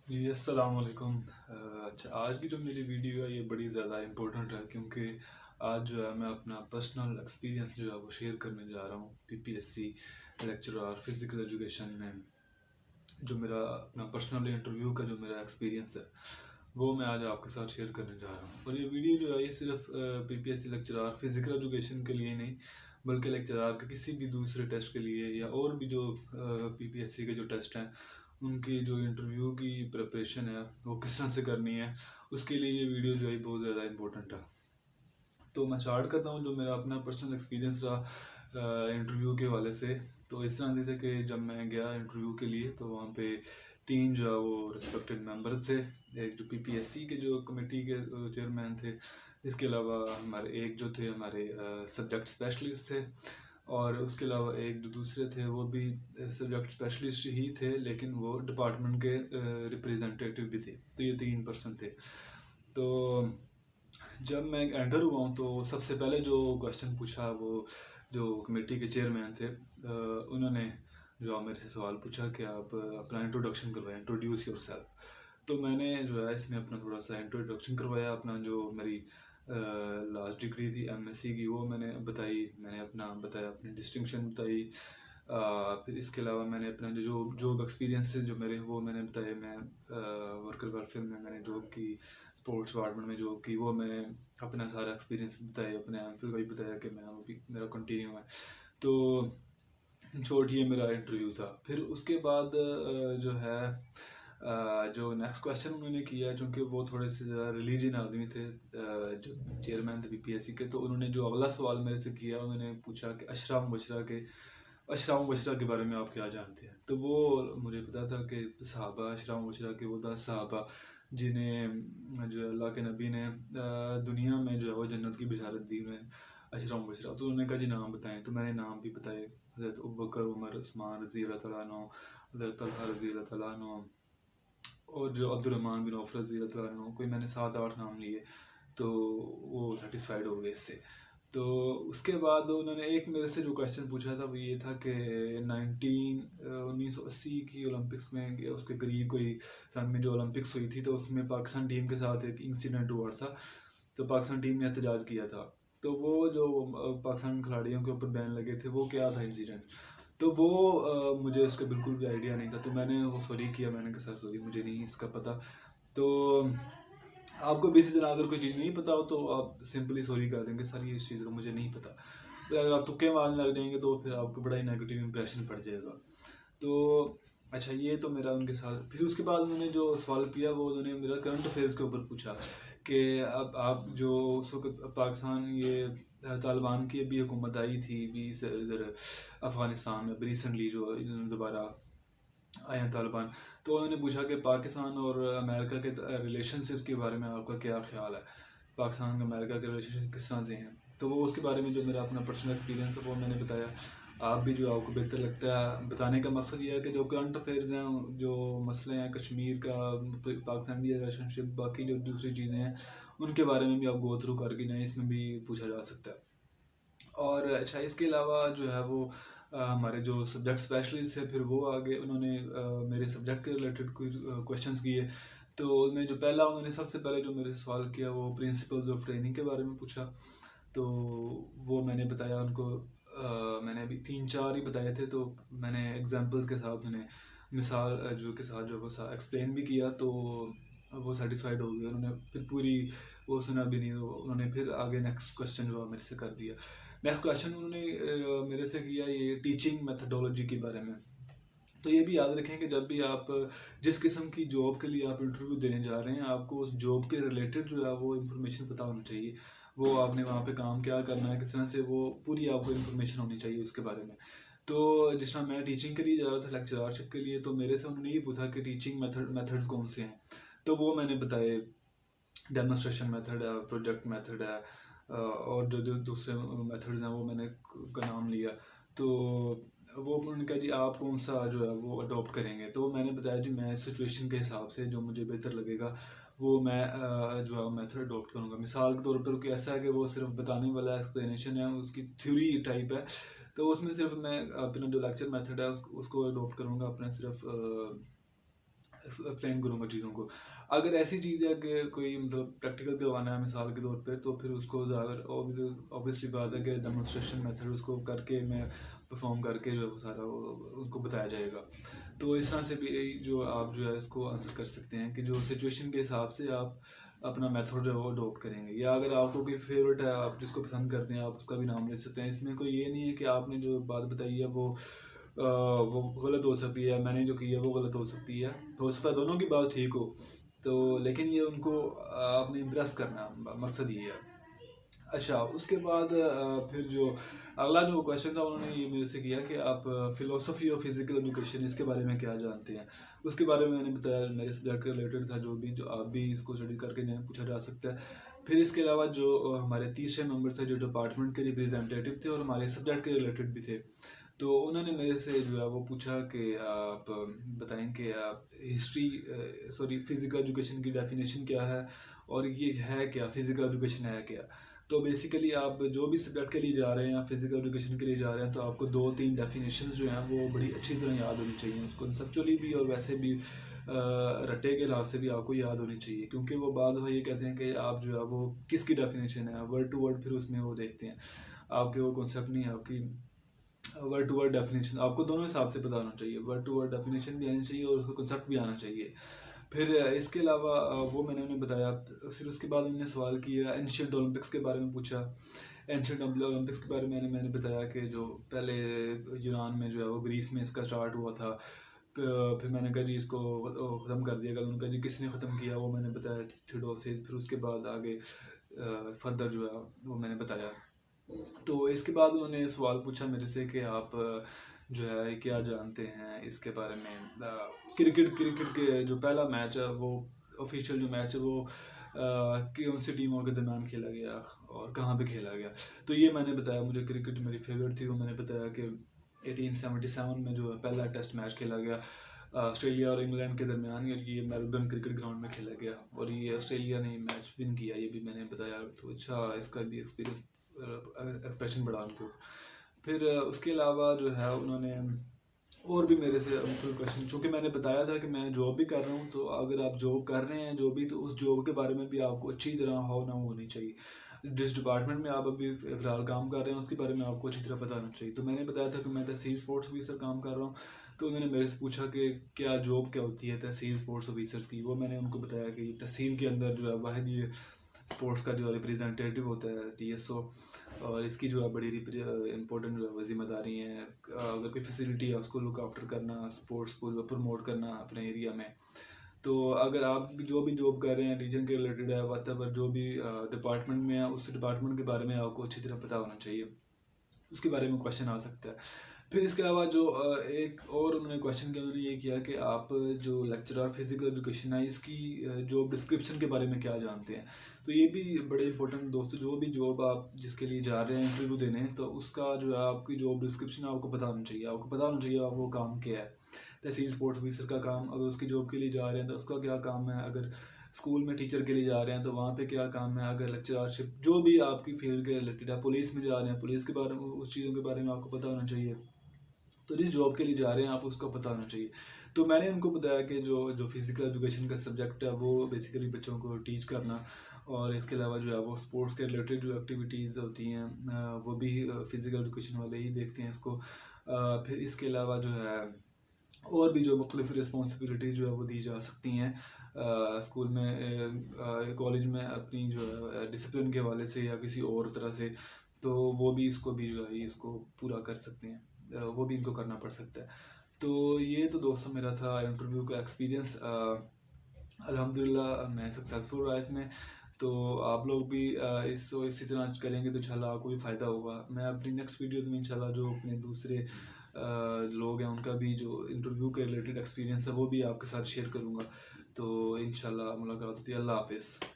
जी अस्सलाम वालेकुम। अच्छा, आज की जो मेरी वीडियो है ये बड़ी ज़्यादा इम्पोर्टेंट है क्योंकि आज जो है मैं अपना पर्सनल एक्सपीरियंस जो है वो शेयर करने जा रहा हूँ पीपीएससी लेक्चरर फिज़िकल एजुकेशन में। जो मेरा अपना पर्सनल इंटरव्यू का जो मेरा एक्सपीरियंस है वो मैं आज आपके साथ शेयर करने जा रहा हूँ। और ये वीडियो जो है ये सिर्फ पीपीएससी लेक्चरर फिज़िकल एजुकेशन के लिए नहीं, बल्कि लेक्चरर के किसी भी दूसरे टेस्ट के लिए या और भी जो पीपीएससी के जो टेस्ट हैं उनकी जो इंटरव्यू की प्रिपरेशन है वो किस तरह से करनी है, उसके लिए ये वीडियो जो है बहुत ज़्यादा इम्पोर्टेंट है। तो मैं स्टार्ट करता हूँ जो मेरा अपना पर्सनल एक्सपीरियंस रहा इंटरव्यू के वाले से। तो इस तरह से थे कि जब मैं गया इंटरव्यू के लिए तो वहाँ पे तीन जो है वो रिस्पेक्टेड मेंबर्स थे। एक जो पीपीएससी के जो कमेटी के चेयरमैन थे, इसके अलावा हमारे एक जो थे हमारे सब्जेक्ट स्पेशलिस्ट थे, और उसके अलावा एक जो दूसरे थे वो भी सब्जेक्ट स्पेशलिस्ट ही थे लेकिन वो डिपार्टमेंट के रिप्रेजेंटेटिव भी थे। तो ये तीन पर्सन थे। तो जब मैं एंटर हुआ हूँ तो सबसे पहले जो क्वेश्चन पूछा वो जो कमेटी के चेयरमैन थे उन्होंने जो मेरे से सवाल पूछा कि आप अपना इंट्रोडक्शन करवाएं, इंट्रोड्यूस योर सेल्फ। तो मैंने जो है इसमें अपना थोड़ा सा इंट्रोडक्शन करवाया, अपना जो मेरी लास्ट डिग्री थी एमएससी की वो मैंने बताई, मैंने अपना बताया, अपनी डिस्टिंक्शन बताई। फिर इसके अलावा मैंने अपना जो जॉब एक्सपीरियंस है जो मेरे वो मैंने बताया। मैं वर्कर वेलफेयर में मैंने जॉब की, स्पोर्ट्स डिपार्टमेंट में जॉब की, वो मैंने अपना सारा एक्सपीरियंस बताया, अपने एमफिल का भी बताया कि मैं अभी मेरा कंटिन्यू है। तो इन शॉर्ट ये मेरा इंटरव्यू था। फिर उसके बाद जो है जो नेक्स्ट क्वेश्चन उन्होंने किया, चूँकि वो थोड़े से ज़्यादा रिलीजियन आदमी थे जो चेयरमैन थे बीपीएससी के, तो उन्होंने जो अगला सवाल मेरे से किया उन्होंने पूछा कि अशराम मुबशरा के बारे में आप क्या जानते हैं। तो वो मुझे पता था कि सहाबा, अशराम मुबशरा के वो 10 सहाबा जिन्हें जो है अल्लाह के नबी ने दुनिया में जो है वो जन्नत की बिशारत दी उन्हें, अशराम मुबशरा। तो उन्होंने कहा जी नाम बताएं, तो मैंने नाम भी बताए, हज़रत अबू बकर, उमर, उस्मान रज़ी अल्लाह तआला अन्हु, हज़रत तलहा रज़ी अल्लाह तआला अन्हु, और जो अब्दुर्रहमान बिन औफ रज़ी अल्लाह तआला अन्हु, कोई मैंने 7-8 नाम लिए। तो वो सेटिस्फाइड हो गए इससे। तो उसके बाद उन्होंने एक मेरे से जो क्वेश्चन पूछा था वो ये था कि 1980 की ओलंपिक्स में उसके करीब कोई सन में जो ओलंपिक्स हुई थी तो उसमें पाकिस्तान टीम के साथ एक इंसिडेंट हुआ था। तो पाकिस्तान टीम ने एहतजाज किया था। तो वो जो पाकिस्तान खिलाड़ियों के ऊपर बैन लगे थे वो क्या था इंसिडेंट। तो वो मुझे उसका बिल्कुल भी आइडिया नहीं था। तो मैंने वो सॉरी किया, मैंने कहा सर सॉरी मुझे नहीं इसका पता। तो आपको भी इसी तरह अगर कोई चीज़ नहीं पता हो तो आप सिंपली सॉरी कर देंगे, सर ये इस चीज़ का मुझे नहीं पता। फिर अगर आप तुक्के मारने लग जाएंगे तो फिर आपको बड़ा ही नेगेटिव इंप्रेशन पड़ जाएगा। तो अच्छा, ये तो मेरा उनके साथ। फिर उसके बाद उन्होंने जो सवाल किया वो उन्होंने मेरा करंट अफेयर्स के ऊपर पूछा कि अब आप जो उस वक्त पाकिस्तान ये तालिबान की अभी हुकूमत आई थी भी इधर अफ़गानिस्तान में रिसेंटली जो इन्होंने दोबारा आए हैं तालिबान। तो उन्होंने पूछा कि पाकिस्तान और अमेरिका के रिलेशनशिप के बारे में आपका क्या ख्याल है, पाकिस्तान और अमेरिका के रिलेशनशिप किस तरह से हैं। तो वो उसके बारे में जो मेरा अपना पर्सनल एक्सपीरियंस है वो मैंने बताया। आप भी जो आपको बेहतर लगता है बताने का मकसद ये है कि जो करंट अफेयर्स हैं, जो मसले हैं कश्मीर का, पाकिस्तान इंडिया रिलेशनशिप, बाकी जो दूसरी चीज़ें हैं उनके बारे में भी आप गो थ्रू करके जाएँ, इसमें भी पूछा जा सकता है। और अच्छा, इसके अलावा जो है वो हमारे जो सब्जेक्ट स्पेशलिस्ट है फिर वो आगे उन्होंने मेरे सब्जेक्ट के रिलेटेड कुछ क्वेश्चंस किए। तो उनमें जो पहला उन्होंने सबसे पहले जो मेरे से सवाल किया वो प्रिंसिपल्स ऑफ ट्रेनिंग के बारे में पूछा। तो वो मैंने बताया उनको। मैंने अभी 3-4 ही बताए थे, तो मैंने एग्जांपल्स के साथ उन्हें मिसाल जो के साथ जो वो एक्सप्लेन भी किया। तो वो सेटिस्फाइड हो गए, उन्होंने फिर पूरी वो सुना भी नहीं, तो उन्होंने फिर आगे नेक्स्ट क्वेश्चन जो मेरे से कर दिया। नेक्स्ट क्वेश्चन उन्होंने मेरे से किया ये टीचिंग मेथडोलॉजी के बारे में। तो ये भी याद रखें कि जब भी आप जिस किस्म की जॉब के लिए आप इंटरव्यू देने जा रहे हैं आपको उस जॉब के रिलेटेड जो है वो इन्फॉर्मेशन पता होना चाहिए। वो आपने वहाँ पे काम क्या करना है, किस तरह से, वो पूरी आपको इन्फॉर्मेशन होनी चाहिए उसके बारे में। तो जिस तरह मैं टीचिंग के लिए जा रहा था लेक्चररशिप के लिए, तो मेरे से उन्होंने ये पूछा कि टीचिंग मेथड्स कौन से हैं। तो वो मैंने बताए, डेमोन्स्ट्रेशन मेथड है, प्रोजेक्ट मेथड है, और जो जो दूसरे मेथड्स हैं वो मैंने का नाम लिया। तो वो उन्होंने कहा जी आप कौन सा जो है वो अडॉप्ट करेंगे। तो मैंने बताया जी मैं सिचुएशन के हिसाब से जो मुझे बेहतर लगेगा वो मैं जो है मेथड अडॉप्ट करूँगा। मिसाल के तौर पर कोई ऐसा है कि वो सिर्फ बताने वाला एक्सप्लेनेशन है, उसकी थ्योरी टाइप है, तो उसमें सिर्फ मैं अपना जो लेक्चर मेथड है उसको अडॉप्ट करूँगा, अपना सिर्फ एक्सप्लेन करूँगा चीज़ों को। अगर ऐसी चीज़ है कि कोई मतलब प्रैक्टिकल करवाना है मिसाल के तौर पे, तो फिर उसको ज़्यादा ऑब्वियसली बात है कि डेमोन्स्ट्रेशन मेथड उसको करके मैं परफॉर्म करके जो है वो सारा उनको बताया जाएगा। तो इस तरह से भी जो आप जो है इसको आंसर कर सकते हैं कि जो सिचुएशन के हिसाब से आप अपना मेथड जो है वो अडोप्ट करेंगे। या अगर आपको कोई फेवरेट है, आप जिसको पसंद करते हैं, आप उसका भी नाम ले सकते हैं। इसमें कोई ये नहीं है कि आपने जो बात बताई है वो गलत हो सकती है, मैंने जो की है वो गलत हो सकती है। तो हो सकता है दोनों की बात ठीक हो, तो लेकिन ये उनको आपने इम्प्रेस करना, मकसद ये है। अच्छा, उसके बाद फिर जो अगला जो क्वेश्चन था उन्होंने ये मेरे से किया कि आप फ़िलोसफी और फिज़िकल एजुकेशन इसके बारे में क्या जानते हैं। उसके बारे में मैंने बताया मेरे सब्जेक्ट के रिलेटेड था, जो आप भी इसको स्टडी करके जो है पूछा जा सकता है। फिर इसके अलावा जो हमारे तीसरे मेंबर थे जो डिपार्टमेंट के रिप्रेजेंटेटिव थे और हमारे सब्जेक्ट के रिलेटेड भी थे, तो उन्होंने मेरे से जो है वो पूछा कि आप बताएं कि आप फ़िज़िकल एजुकेशन की डेफिनेशन क्या है और ये है क्या, फ़िज़िकल एजुकेशन है क्या। तो बेसिकली आप जो भी सब्जेक्ट के लिए जा रहे हैं, फिज़िकल एजुकेशन के लिए जा रहे हैं, तो आपको 2-3 डेफिनेशंस जो हैं वो बड़ी अच्छी तरह याद होनी चाहिए। उसको कंसेप्चुअली भी और वैसे भी रट्टे के हिसाब से भी आपको याद होनी चाहिए, क्योंकि वो बाद में ये कहते हैं कि आप जो है वो किसकी डेफिनेशन है, वर्ड टू वर्ड फिर उसमें वो देखते हैं। आपके वो कॉन्सेप्ट नहीं है, आपकी वर्ड टू वर्ड डेफिनेशन आपको दोनों हिसाब से पता होना चाहिए। वर्ड टू वर्ड डेफिनेशन भी आनी चाहिए और उसका कॉन्सेप्ट भी आना चाहिए। फिर इसके अलावा वो मैंने उन्हें बताया। फिर उसके बाद उन्होंने सवाल किया, एंशिएंट ओलंपिक्स के बारे में पूछा। एंशिएंट ओलंपिक्स के बारे में मैंने बताया कि जो पहले यूनान में जो है वो ग्रीस में इसका स्टार्ट हुआ था। फिर मैंने कहा जी इसको ख़त्म कर दिया गया। उन्होंने कहा जी किसने ख़त्म किया, वो मैंने बताया थियोडोसिस। फिर उसके बाद आगे फर्दर जो है वो मैंने बताया। तो इसके बाद उन्होंने सवाल पूछा मेरे से कि आप जो है क्या जानते हैं इसके बारे में। क्रिकेट के जो पहला मैच है वो ऑफिशियल जो मैच है वो कौन सी टीमों के दरमियान खेला गया और कहाँ पे खेला गया। तो ये मैंने बताया, मुझे क्रिकेट मेरी फेवरेट थी। तो मैंने बताया कि 1877 में जो है पहला टेस्ट मैच खेला गया ऑस्ट्रेलिया और इंग्लैंड के दरमियान, और ये मेलबर्न क्रिकेट ग्राउंड में खेला गया और ये ऑस्ट्रेलिया ने मैच विन किया, ये भी मैंने बताया। तो अच्छा, इसका भी एक्सप्रेशन बढ़ा उनको। फिर उसके अलावा जो है उन्होंने और भी मेरे से मुख्तलिफ क्वेश्चन, चूँकि मैंने बताया था कि मैं जॉब भी कर रहा हूँ, तो अगर आप जॉब कर रहे हैं जो भी, तो उस जॉब के बारे में भी आपको अच्छी तरह हो ना होनी चाहिए। जिस डिपार्टमेंट में आप अभी फ़िलहाल काम कर रहे हैं उसके बारे में आपको अच्छी तरह पता होना चाहिए। तो मैंने बताया था कि मैं तहसील स्पोर्ट्स ऑफिसर काम कर रहा हूँ। तो उन्होंने मेरे से पूछा कि क्या जॉब क्या होती है तहसील स्पोर्ट्स ऑफिसर्स की। वो मैंने उनको बताया कि तहसील के अंदर जो है वाहिद ये स्पोर्ट्स का जो रिप्रेजेंटेटिव होता है, TSO, और इसकी जो है बड़ी इंपॉर्टेंट जो है जिम्मेदारी है। अगर कोई फैसिलिटी है उसको लुक आफ्टर करना, स्पोर्ट्स को प्रमोट करना अपने एरिया में। तो अगर आप जो भी जॉब कर रहे हैं रीजन के रिलेटेड है, वॉटेवर जो भी डिपार्टमेंट में है, उस डिपार्टमेंट के बारे में आपको अच्छी तरह पता होना चाहिए। उसके बारे में क्वेश्चन आ सकता है। फिर इसके अलावा जो एक और उन्होंने क्वेश्चन किया, उन्होंने ये किया कि आप जो लेक्चरर फिज़िकल एजुकेशन है इसकी जॉब डिस्क्रिप्शन के बारे में क्या जानते हैं। तो ये भी बड़े इंपॉर्टेंट दोस्तों, जो भी जॉब आप जिसके लिए जा रहे हैं इंटरव्यू देने, तो उसका जो है आपकी जॉब डिस्क्रिप्शन आपको पता होना चाहिए। आपको पता होना चाहिए आप वो काम क्या है। तहसील स्पोर्ट्स ऑफिसर का काम, अगर उसकी जॉब के लिए जा रहे हैं तो उसका क्या काम है। अगर स्कूल में टीचर के लिए जा रहे हैं तो वहाँ पे क्या काम है। अगर लेक्चरशिप जो भी आपकी फील्ड के रिलेटेड है, पुलिस में जा रहे हैं, पुलिस के बारे में उस चीज़ों के बारे में आपको पता होना चाहिए। तो जिस जॉब के लिए जा रहे हैं आप उसका पता होना चाहिए। तो मैंने उनको बताया कि जो जो फिज़िकल एजुकेशन का सब्जेक्ट है वो बेसिकली बच्चों को टीच करना, और इसके अलावा जो है वो स्पोर्ट्स के रिलेटेड जो एक्टिविटीज़ होती हैं वो भी फिज़िकल एजुकेशन वाले ही देखते हैं इसको। फिर इसके अलावा जो है और भी जो मुख्तलिफ रिस्पॉन्सिबिलिटी जो है वो दी जा सकती हैं स्कूल में, कॉलेज में, अपनी जो है डिसिप्लिन के हवाले से या किसी और तरह से, तो वो भी इसको भी जो है इसको पूरा कर सकते हैं। वो भी इनको करना पड़ सकता है। तो ये तो दोस्तों मेरा था इंटरव्यू का एक्सपीरियंस। अल्हम्दुलिल्लाह मैं सक्सेसफुल रहा इसमें। तो आप लोग भी इसको इसी तरह करेंगे तो इंशाल्लाह आपको भी फ़ायदा होगा। मैं अपनी नेक्स्ट वीडियोज़ में इंशाल्लाह जो अपने दूसरे लोग हैं उनका भी जो इंटरव्यू के रिलेटेड एक्सपीरियंस है वो भी आपके साथ शेयर करूँगा। तो इंशाल्लाह मुलाकात होती है। अल्लाह हाफ़िज़।